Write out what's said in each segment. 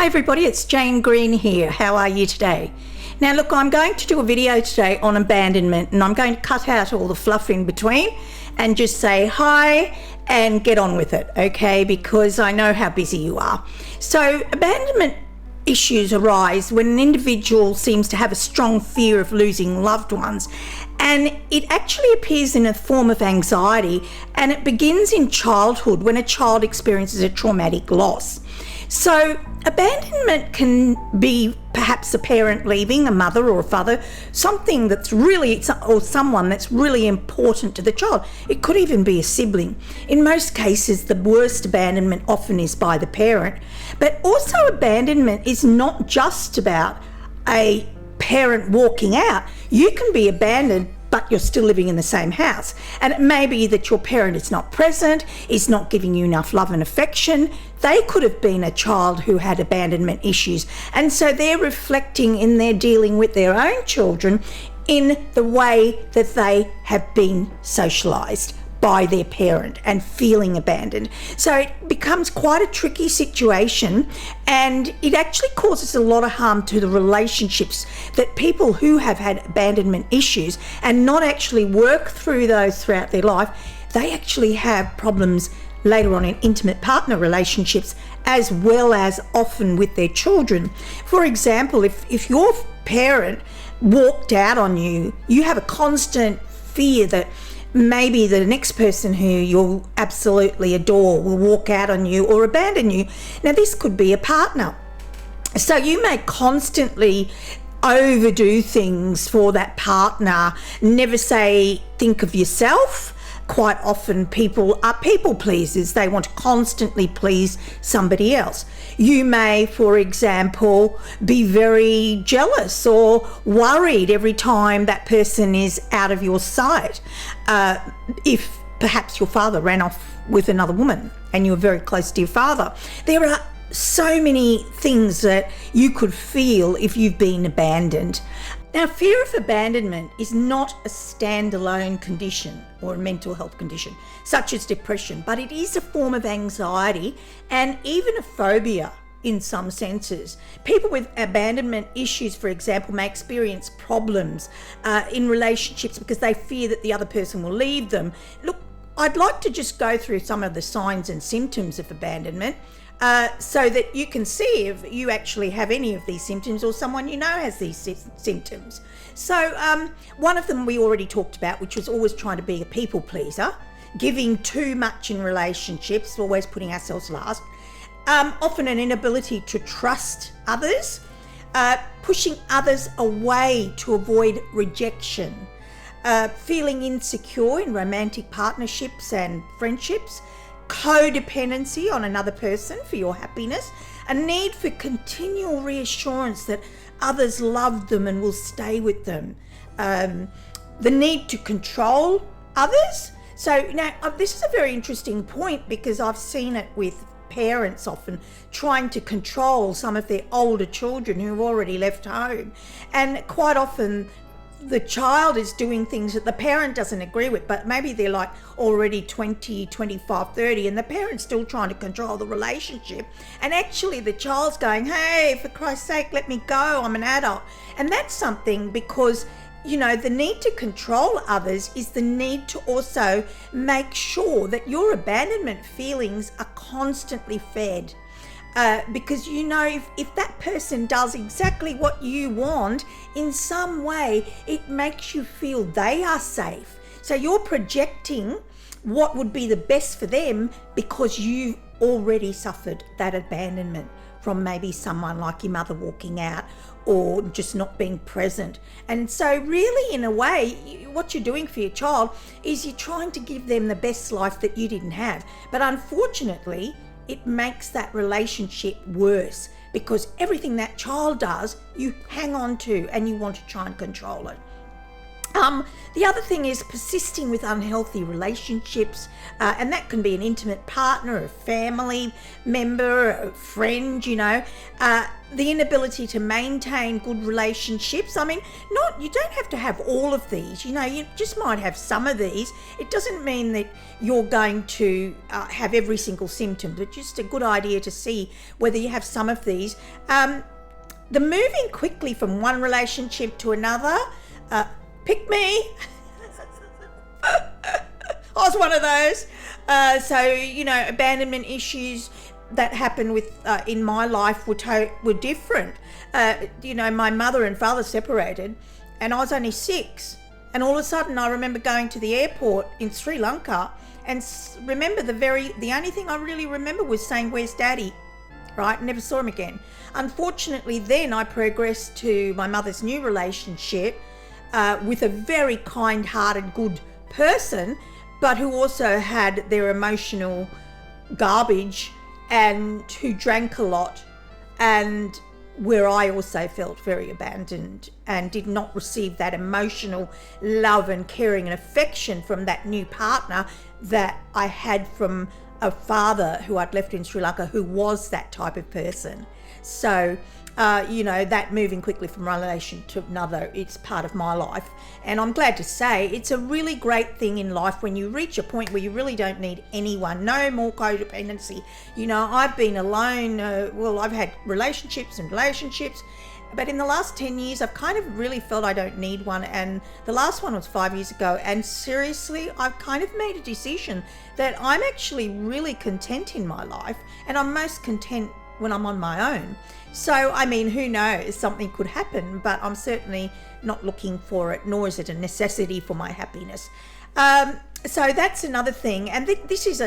Hi everybody, it's Jane Green here. How are you today? Now look, I'm going to do a video today on abandonment, and I'm going to cut out all the fluff in between and just say hi and get on with it, okay? Because I know how busy you are. So abandonment issues arise when an individual seems to have a strong fear of losing loved ones, and it actually appears in a form of anxiety, and it begins in childhood when a child experiences a traumatic loss. So abandonment can be perhaps a parent leaving, a mother or a father, something that's really, or someone that's really important to the child. It could even be a sibling. In most cases, the worst abandonment often is by the parent. But also abandonment is not just about a parent walking out. You can be abandoned, but you're still living in the same house. And it may be that your parent is not present, is not giving you enough love and affection. They could have been a child who had abandonment issues. And so they're reflecting in their dealing with their own children in the way that they have been socialised by their parent and feeling abandoned. So it becomes quite a tricky situation, and it actually causes a lot of harm to the relationships that people who have had abandonment issues and not actually work through those throughout their life, they actually have problems later on in intimate partner relationships, as well as often with their children. For example, if your parent walked out on you, you have a constant fear that maybe the next person who you'll absolutely adore will walk out on you or abandon you. Now, this could be a partner. So you may constantly overdo things for that partner, never think of yourself. Quite often people are people pleasers. They want to constantly please somebody else. You may, for example, be very jealous or worried every time that person is out of your sight. If perhaps your father ran off with another woman and you were very close to your father. There are so many things that you could feel if you've been abandoned. Now, fear of abandonment is not a standalone condition or a mental health condition, such as depression, but it is a form of anxiety and even a phobia in some senses. People with abandonment issues, for example, may experience problems in relationships because they fear that the other person will leave them. Look, I'd like to just go through some of the signs and symptoms of abandonment, so that you can see if you actually have any of these symptoms or someone you know has these symptoms. So one of them we already talked about, which was always trying to be a people pleaser, giving too much in relationships, always putting ourselves last, often an inability to trust others, pushing others away to avoid rejection, feeling insecure in romantic partnerships and friendships, codependency on another person for your happiness, a need for continual reassurance that others love them and will stay with them, the need to control others. So now this is a very interesting point, because I've seen it with parents often trying to control some of their older children who have already left home, and quite often the child is doing things that the parent doesn't agree with, but maybe they're like already 20, 25, 30, and the parent's still trying to control the relationship. And actually the child's going, hey, for Christ's sake, let me go, I'm an adult. And that's something, because, you know, the need to control others is the need to also make sure that your abandonment feelings are constantly fed. Because, you know, if that person does exactly what you want, in some way it makes you feel they are safe. So you're projecting what would be the best for them because you've already suffered that abandonment from maybe someone like your mother walking out or just not being present. And so really, in a way, what you're doing for your child is you're trying to give them the best life that you didn't have. But unfortunately, it makes that relationship worse, because everything that child does, you hang on to and you want to try and control it. The other thing is persisting with unhealthy relationships, and that can be an intimate partner, a family member, a friend, the inability to maintain good relationships. I mean, you don't have to have all of these, you just might have some of these. It doesn't mean that you're going to have every single symptom, but just a good idea to see whether you have some of these. The moving quickly from one relationship to another, pick me. I was one of those. Abandonment issues that happened in my life were different. My mother and father separated, and I was only 6. And all of a sudden, I remember going to the airport in Sri Lanka, and remember the only thing I really remember was saying, "Where's Daddy?" Right? Never saw him again. Unfortunately, then I progressed to my mother's new relationship with a very kind-hearted, good person, but who also had their emotional garbage and who drank a lot, and where I also felt very abandoned and did not receive that emotional love and caring and affection from that new partner that I had from a father who I'd left in Sri Lanka, who was that type of person. So, that moving quickly from one relation to another, it's part of my life. And I'm glad to say it's a really great thing in life when you reach a point where you really don't need anyone, no more codependency. I've been alone. I've had relationships, but in the last 10 years, I've kind of really felt I don't need one. And the last one was 5 years ago. And seriously, I've kind of made a decision that I'm actually really content in my life, and I'm most content when I'm on my own. So, who knows, something could happen, but I'm certainly not looking for it, nor is it a necessity for my happiness. So that's another thing. And this is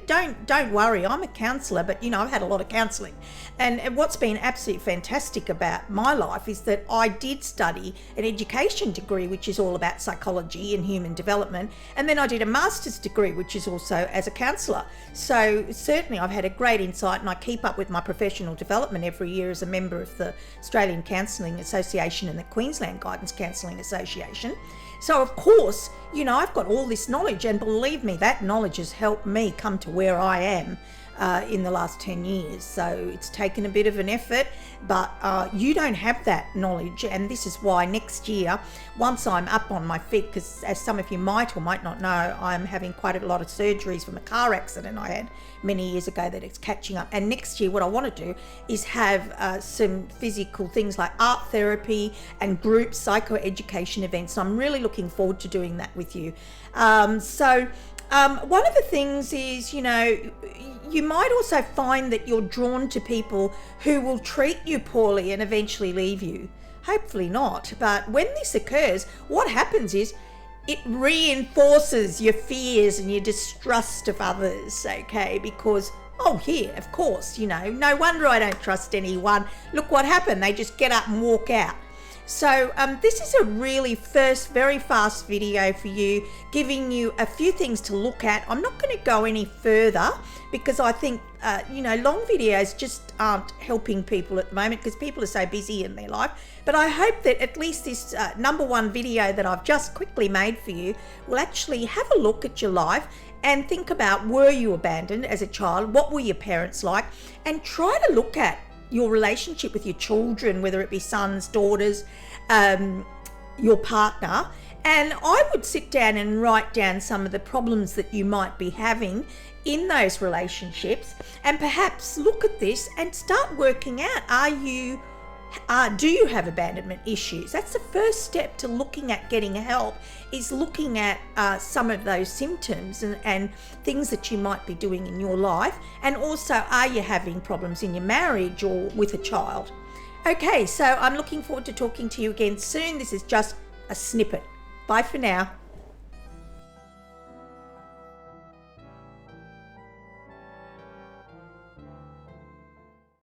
don't worry, I'm a counsellor, but I've had a lot of counselling. And what's been absolutely fantastic about my life is that I did study an education degree, which is all about psychology and human development. And then I did a master's degree, which is also as a counsellor. So certainly I've had a great insight, and I keep up with my professional development every year as a member of the Australian Counselling Association and the Queensland Guidance Counselling Association. So of course, I've got all this knowledge, and believe me, that knowledge has helped me come to where I am in the last 10 years. So it's taken a bit of an effort, but you don't have that knowledge. And this is why next year, once I'm up on my feet, because as some of you might or might not know, I'm having quite a lot of surgeries from a car accident I had many years ago that it's catching up. And next year, what I want to do is have some physical things like art therapy and group psychoeducation events. I'm really looking forward to doing that with you. One of the things is, you might also find that you're drawn to people who will treat you poorly and eventually leave you. Hopefully not. But when this occurs, what happens is it reinforces your fears and your distrust of others, okay? Because, of course, no wonder I don't trust anyone. Look what happened. They just get up and walk out. So this is a really very fast video for you, giving you a few things to look at. I'm not going to go any further because I think, long videos just aren't helping people at the moment because people are so busy in their life. But I hope that at least this number one video that I've just quickly made for you will actually have a look at your life and think about, were you abandoned as a child? What were your parents like? And try to look at your relationship with your children, whether it be sons, daughters, your partner. And I would sit down and write down some of the problems that you might be having in those relationships, and perhaps look at this and start working out, do you have abandonment issues? That's the first step to looking at getting help, is looking at some of those symptoms and things that you might be doing in your life. And also, are you having problems in your marriage or with a child? Okay, so I'm looking forward to talking to you again soon. This is just a snippet. Bye for now.